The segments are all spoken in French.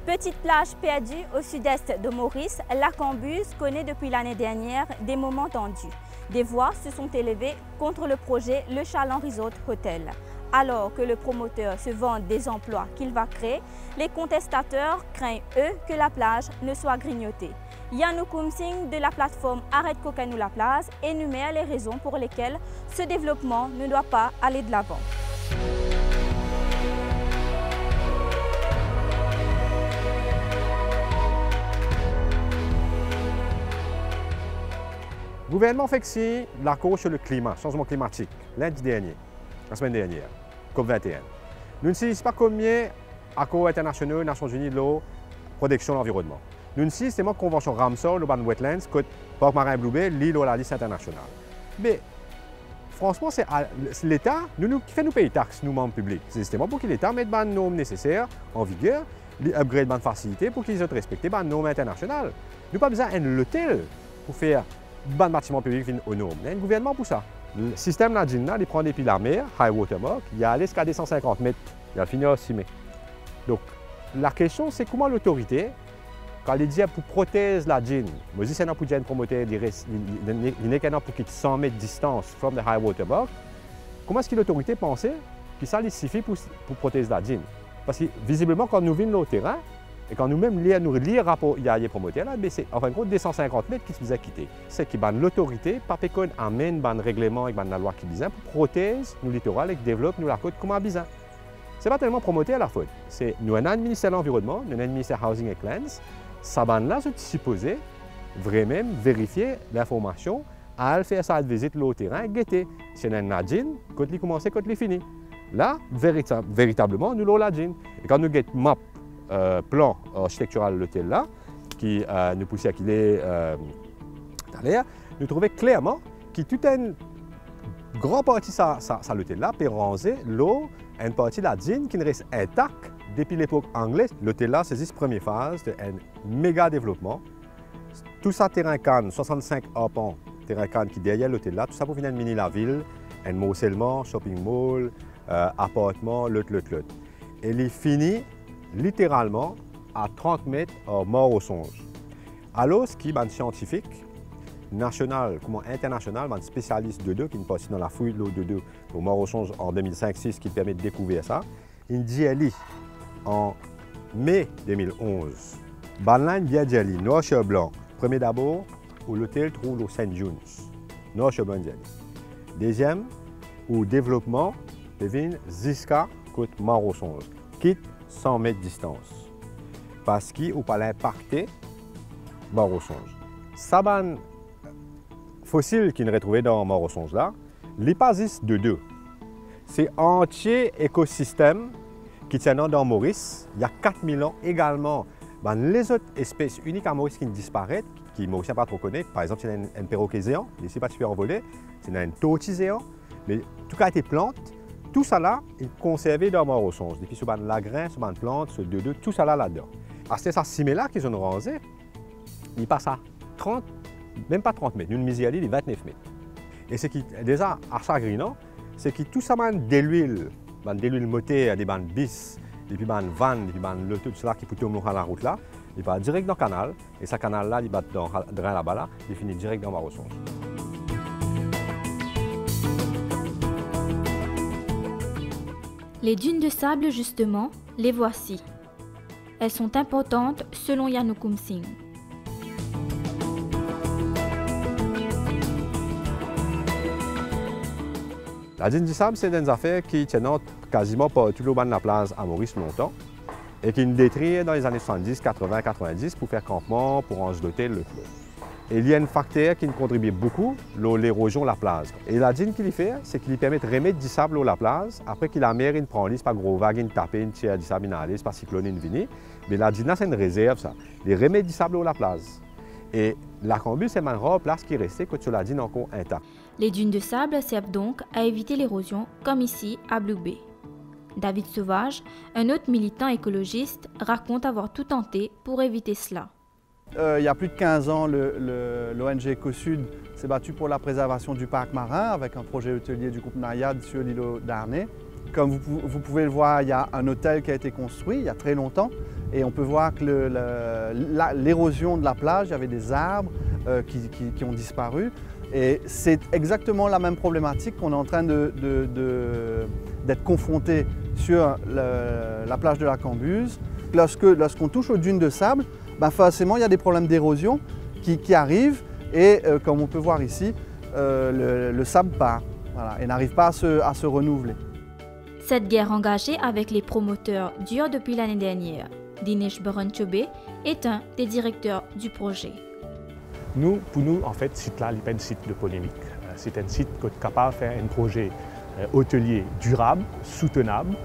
Petite plage perdue au sud-est de Maurice, la Cambuse connaît depuis l'année dernière des moments tendus. Des voix se sont élevées contre le projet Le Chaland Resort Hotel. Alors que le promoteur se vante des emplois qu'il va créer, les contestateurs craignent, eux, que la plage ne soit grignotée. Yanoukoum Singh de la plateforme Arrête Cocanou la Plage énumère les raisons pour lesquelles ce développement ne doit pas aller de l'avant. Le gouvernement fait que si l'accord sur le climat, changement climatique, lundi dernier, la semaine dernière, COP21. Nous ne savons pas combien d'accords internationaux, Nations Unies de l'eau, protection de l'environnement. Nous ne savons pas convention Ramsar, le ban wetlands, côte Parc marin Blue Bay, l'île à la liste internationale. Mais franchement, c'est l'État qui fait nous payer taxes, nous membres publics. C'est justement pour que l'État mette les normes nécessaires en vigueur, upgrade les facilités pour qu'ils respectent les normes internationales. Nous n'avons pas besoin d'un hôtel pour faire ban bâtiment public aux normes. Il y a un gouvernement pour ça. Le système là, il prend depuis la mer, high water mark, il a allé jusqu'à 150 mètres, il a fini à 6 mètres. Donc la question c'est comment l'autorité, quand elle dit pour protéger la djinn, mais si c'est pour dire promoteur, il n'est qu'un pour qu'il 100 mètres de distance from the high water mark, comment est-ce que l'autorité pensait que ça lui suffit pour protéger la djinn? Parce que visiblement quand nous venons au terrain, et quand nous-mêmes nous lisons le rapport il y a les promoteurs, c'est en fin de compte 250 mètres qui se faisaient quitter. C'est que l'autorité, pas qu'on amène un règlement et la loi qui besoin pour protéger nos littoraux et développer la côte comme besoin. Ce n'est pas tellement promoteur la faute. C'est nous avons un ministère de l'Environnement, nous avons un ministère Housing and Lands. Ça là, c'est supposé vraiment vérifier l'information, à faire ça de visite le terrain, guetter. C'est un nadjin, quand il commence, quand il finit. Là, véritablement, nous avons la djinn. Et quand nous guettons map, plan architectural de l'hôtel là, qui nous poussait à qu'il est dans l'air, nous trouvons clairement que tout un grand partie de l'hôtel là peut ranger l'eau, une partie de la djinn qui reste intacte depuis l'époque anglaise. L'hôtel là, c'est la première phase d'un méga développement. Tout ça, terrain Cannes, 65 arpents, terrain Cannes qui est derrière l'hôtel là, tout ça pour venir mini la ville, un morcellement, shopping mall, appartement, l'autre. Et il finit littéralement à 30 mètres mort au songe. Alors, ce qui est un scientifique national comme international, un spécialiste de deux qui est passé dans la fouille de l'eau de deux au mort au songe en 2005-2006 qui permet de découvrir ça, il dit en mai 2011. Banline bien dit noir sur blanc. Premier d'abord, où l'hôtel trouve au Saint John's. Noir sur blanc. Deuxième, au développement, devine jusqu'à côte mort au songe. Quitte 100 mètres de distance. Parce qu'il faut pas l'impacter mort au songe. Saban fossile qui est retrouvé dans mort au songe là, l'hypasis de deux. C'est un entier écosystème qui tient dans Maurice. Il y a 4000 ans également. Les autres espèces uniques à Maurice qui disparaissent, qui Maurice n'a pas trop connu, par exemple, c'est un perroquet géant, il ne sait pas se faire envoler, c'est un tortue géant, mais tout cas, des plantes. Tout ça là est conservé dans mort au songe. Depuis ce ban la grain, ce ban plante, ce deux, tout ça là-dedans. C'est ça, si là qu'ils ont rangé, il passe à 30, même pas 30 mètres, une misérabilité de 29 mètres. Et ce qui est déjà assez grinant, c'est que tout ça de l'huile moteur, des bandes bis, des bandes van, des bandes le tout cela qui peut tomber à la route là, il va direct dans le canal, et ce canal là, il va dans le drain là-bas là, il finit direct dans mort au songe. Les dunes de sable, justement, les voici. Elles sont importantes selon Yanoukoum Singh. La dune du sable, c'est une affaire qui tient quasiment pas tout le bas de la plage à Maurice longtemps et qui nous détruit dans les années 70, 80, 90 pour faire campement, pour ranger d'hôtel, le fleuve. Et il y a un facteur qui nous contribue beaucoup, l'érosion de la plage. Et la dune qu'il fait, c'est qu'il permet de remettre du sable à la plage. Après que la mer il prend, c'est pas gros vague, il tape, il tire du sable, c'est pas cyclone, il vient. Mais la dune, c'est une réserve, ça. Il remet du sable à la plage. Et la Cambuse, c'est une rare place qui est restée quand la dune encore intacte. Les dunes de sable servent donc à éviter l'érosion, comme ici à Blue Bay. David Sauvage, un autre militant écologiste, raconte avoir tout tenté pour éviter cela. Il y a plus de 15 ans, l'ONG EcoSud s'est battue pour la préservation du parc marin avec un projet hôtelier du groupe Nayad sur l'îlot d'Arnay. Comme vous pouvez le voir, il y a un hôtel qui a été construit il y a très longtemps et on peut voir que l'érosion de la plage, il y avait des arbres qui ont disparu. Et c'est exactement la même problématique qu'on est en train d'être confronté sur la plage de la Cambuse. Lorsqu'on touche aux dunes de sable, ben forcément il y a des problèmes d'érosion qui arrivent et comme on peut voir ici, le sable part voilà, et n'arrive pas à se renouveler. Cette guerre engagée avec les promoteurs dure depuis l'année dernière. Dinesh Baranchobe est un des directeurs du projet. Pour nous, en fait, ce site-là n'est pas un site de polémique. C'est un site qui est capable de faire un projet hôtelier durable, soutenable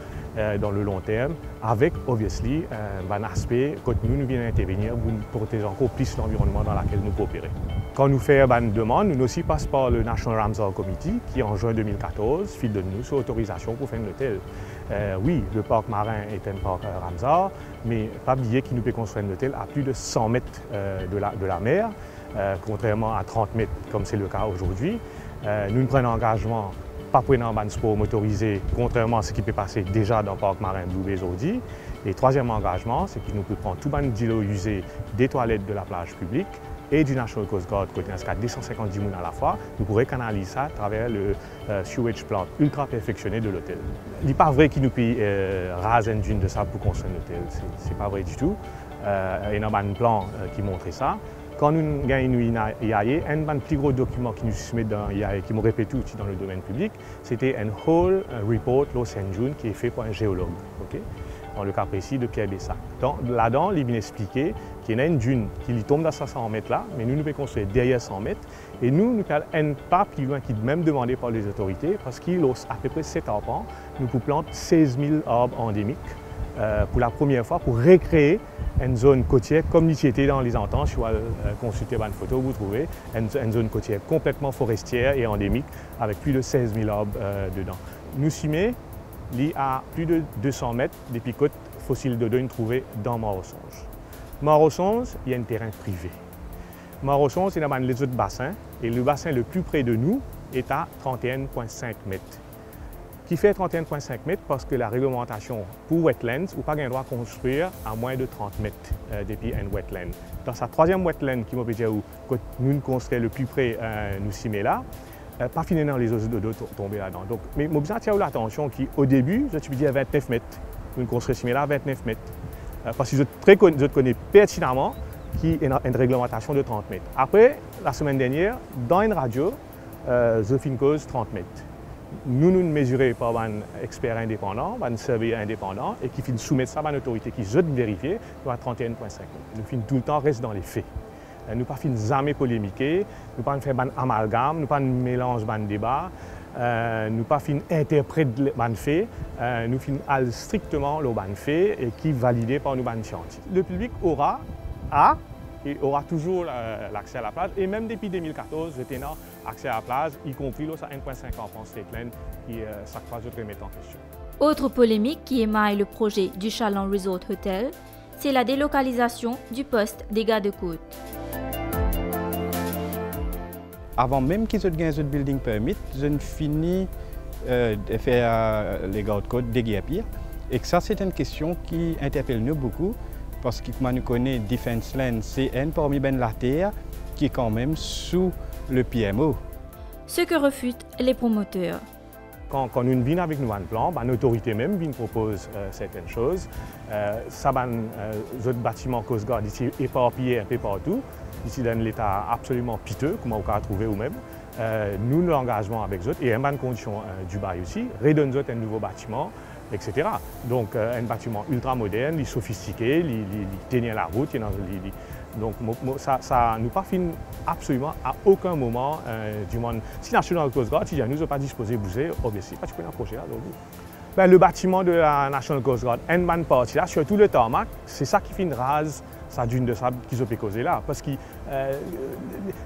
dans le long terme, avec, obviously, un aspect que nous venons intervenir pour protéger encore plus l'environnement dans lequel nous coopérons. Quand nous faisons une demande, nous aussi passons par le National Ramsar Committee, qui en juin 2014 file de nous sur autorisation pour faire un hôtel. Oui, le parc marin est un parc Ramsar, mais pas oublier qu'il nous peut construire un hôtel à plus de 100 mètres de la mer. Contrairement à 30 mètres comme c'est le cas aujourd'hui. Nous prenons engagement pas pour un sport motorisé, contrairement à ce qui peut passer déjà dans le parc marin Blue Bay Audi. Et troisième engagement, c'est que nous pouvons prendre tout le d'îlots usés des toilettes de la plage publique et du National Coast Guard, côté 250 personnes à la fois. Nous pourrons canaliser ça à travers le sewage plant ultra perfectionné de l'hôtel. Il n'est pas vrai qu'il nous peut raser une dune de sable pour construire un hôtel, c'est pas vrai du tout. Il y a un plan qui montre ça. Quand nous gagnons une IAE, un des plus gros documents qui nous soumet dans l'IAE, qui m'ont répété aussi dans le domaine public, c'était un whole report Los Angeles qui est fait par un géologue, okay? Dans le cas précis de Pierre Bessac. Là-dedans, il vient expliquer qu'il y a une dune qui tombe dans 500 mètres là, mais nous pouvons construire derrière 100 mètres. Et nous avons un pas plus loin qui est même demandé par les autorités, parce qu'il y a à peu près 7 arbres. Nous pouvons planter 16 000 arbres endémiques pour la première fois, pour recréer une zone côtière comme l'y était dans les ententes. Si vous consultez une photo, vous trouvez une zone côtière complètement forestière et endémique avec plus de 16 000 arbres dedans. Nous sommes à plus de 200 mètres des picotes fossiles de dune trouvées dans Mort-au-Songe. Mort-au-Songe, il y a un terrain privé. Mort-au-Songe, c'est dans les autres bassins et le bassin le plus près de nous est à 31,5 mètres. Qui fait 31,5 mètres parce que la réglementation pour wetlands, ou pas le droit de construire à moins de 30 mètres depuis un wetland. Dans sa troisième wetland, qui m'a dit où nous construisons le plus près, nous sommes là, pas fini dans les eaux de dos tomber là-dedans. Donc, mais je veux attirer l'attention qu'au début, je te dis à 29 mètres. Nous construisons là à 29 mètres. Parce que je connais pertinemment qu'il y a une réglementation de 30 mètres. Après, la semaine dernière, dans une radio, je fais une cause 30 mètres. Nous mesurons par un expert indépendant, un surveillant indépendant, et qui finit soumettre ça à une autorité qui veut vérifier, à 31,5 mètres. Nous finissons tout le temps reste dans les faits. Nous ne faisons jamais polémiquer, nous ne faisons pas un amalgame, nous ne faisons pas un mélange de débat, nous ne faisons pas interpréter les faits, nous faisons strictement le fait et qui est validé par nos scientifiques. Le public aura toujours l'accès à la plage et même depuis 2014, je tenais accès à la plage, y compris à 1,5 enfants Stateland qui chaque fois je remettre en question. Autre polémique qui émaille le projet du Chaland Resort Hotel, c'est la délocalisation du poste des gardes-côtes. Avant même qu'ils aient gagné ce building permit, je finis de faire les gardes-côtes déguerpir. Et que ça, c'est une question qui interpelle nous beaucoup. Parce que comme nous connaissons Defense Land, c'est un parmi la terre qui est quand même sous le PMO. Ce que refutent les promoteurs. Quand nous venons avec nous un plan, l'autorité même vient propose certaines choses. Ça, les autres bâtiments Coast Guard ici éparpillés un peu partout. Ici, dans l'état absolument piteux, comme on peut trouver vous-même. Nous, l'engagement avec eux et une bonne condition du bail aussi, redonne un nouveau bâtiment, etc. Donc, un bâtiment ultra moderne, sophistiqué, il tenir la route. Donc, ça nous pas fini absolument à aucun moment du monde. Si National Coast Guard, si nous n'avons pas disposé de bouger, obviously, pas tu peux un projet là. Le bâtiment de la National Coast Guard, une bonne partie là, surtout le tarmac, c'est ça qui fait une rase. Sa dune de sable qu'ils ont causé là, parce que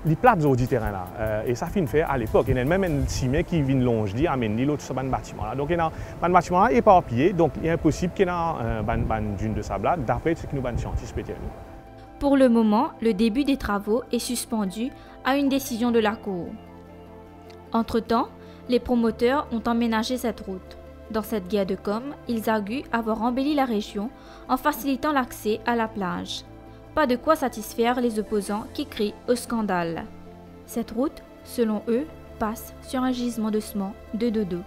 les plates du terrain là, et ça finit faire à l'époque. Il y a même un cimetière qui vient longe, dit amène l'autre sur un bâtiment là. Donc il y a un bâtiment là éparpillé, donc il est impossible qu'il y ait une dune de sable là, d'après ce que nous avons scientifiques peut-être. Pour le moment, le début des travaux est suspendu à une décision de la Cour. Entre-temps, les promoteurs ont emménagé cette route. Dans cette guerre de com', ils arguent avoir embelli la région en facilitant l'accès à la plage. Pas de quoi satisfaire les opposants qui crient au scandale. Cette route, selon eux, passe sur un gisement de cement de dodo.